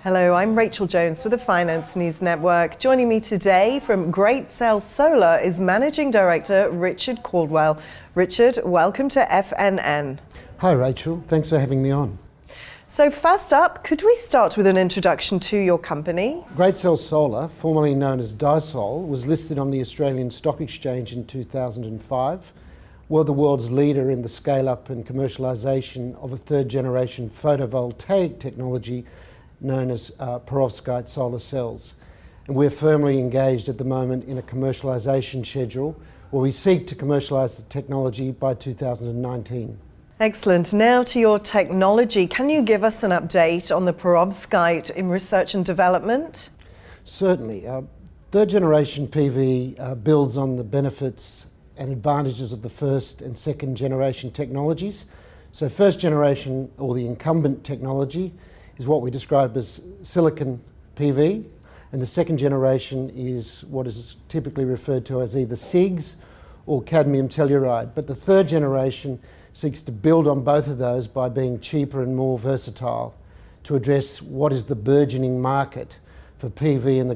Hello, I'm Rachel Jones for the Finance News Network. Joining me today from Greatcell Solar is Managing Director Richard Caldwell. Richard, welcome to FNN. Hi Rachel, thanks for having me on. So first up, could we start with an introduction to your company? Greatcell Solar, formerly known as GSL, was listed on the Australian Stock Exchange in 2005. We're the world's leader in the scale-up and commercialisation of a third-generation photovoltaic technology known as Perovskite Solar Cells. And we're firmly engaged at the moment in a commercialisation schedule where we seek to commercialise the technology by 2019. Excellent. Now to your technology. Can you give us an update on the perovskite in research and development? Certainly. Third generation PV builds on the benefits and advantages of the first and second generation technologies. So first generation, or the incumbent technology, is what we describe as silicon PV, and the second generation is what is typically referred to as either CIGS or cadmium telluride. But the third generation seeks to build on both of those by being cheaper and more versatile to address what is the burgeoning market for PV in the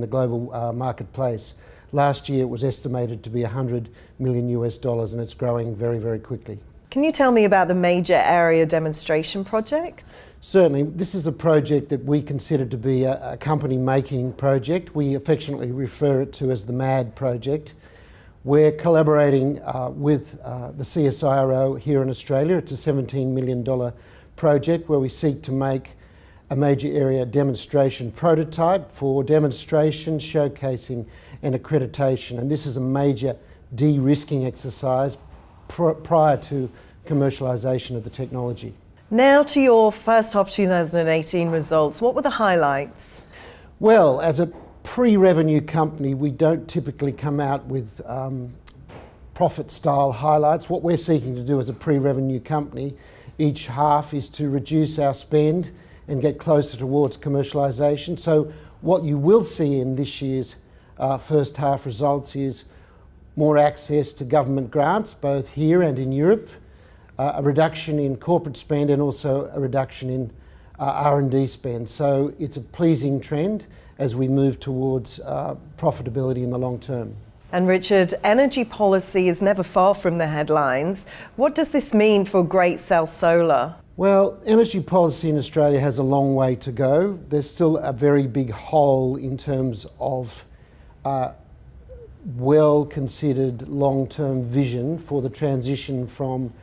global marketplace. Last year it was estimated to be $100 million and it's growing very, very quickly. Can you tell me about the major area demonstration project? Certainly. This is a project that we consider to be a company making project. We affectionately refer it to as the MAD project. We're collaborating with the CSIRO here in Australia. It's a $17 million project where we seek to make a major area demonstration prototype for demonstration, showcasing and accreditation. And this is a major de-risking exercise prior to commercialisation of the technology. Now to your first half 2018 results. What were the highlights? Well, as a pre-revenue company, we don't typically come out with profit-style highlights. What we're seeking to do as a pre-revenue company each half is to reduce our spend and get closer towards commercialisation. So what you will see in this year's first half results is more access to government grants, both here and in Europe, a reduction in corporate spend and also a reduction in R&D spend. So it's a pleasing trend as we move towards profitability in the long term. And Richard, energy policy is never far from the headlines. What does this mean for Greatcell Solar? Well, energy policy in Australia has a long way to go. There's still a very big hole in terms of well-considered long-term vision for the transition from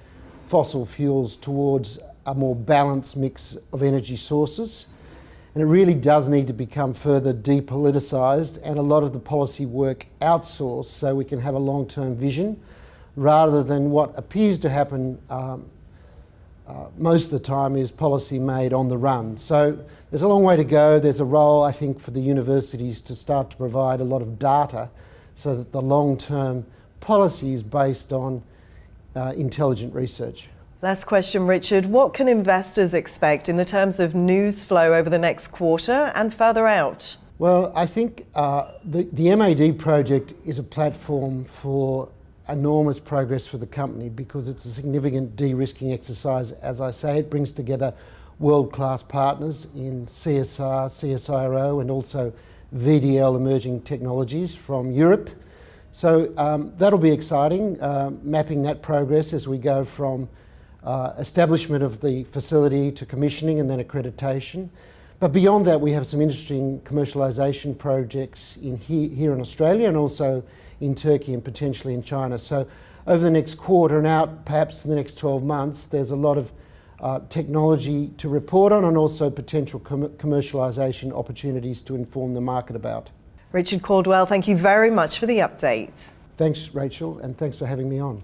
fossil fuels towards a more balanced mix of energy sources. And it really does need to become further depoliticised and a lot of the policy work outsourced so we can have a long-term vision rather than what appears to happen most of the time is policy made on the run. So there's a long way to go. There's a role, I think, for the universities to start to provide a lot of data so that the long-term policy is based on intelligent research. Last question, Richard. What can investors expect in the terms of news flow over the next quarter and further out? Well, I think the MAD project is a platform for enormous progress for the company because it's a significant de-risking exercise. As I say, it brings together world-class partners in CSR, CSIRO and also VDL Emerging Technologies from Europe. So that'll be exciting, mapping that progress as we go from establishment of the facility to commissioning and then accreditation. But beyond that, we have some interesting commercialisation projects here in Australia and also in Turkey and potentially in China. So over the next quarter and out, perhaps in the next 12 months, there's a lot of technology to report on and also potential commercialisation opportunities to inform the market about. Richard Caldwell, thank you very much for the update. Thanks, Rachel, and thanks for having me on.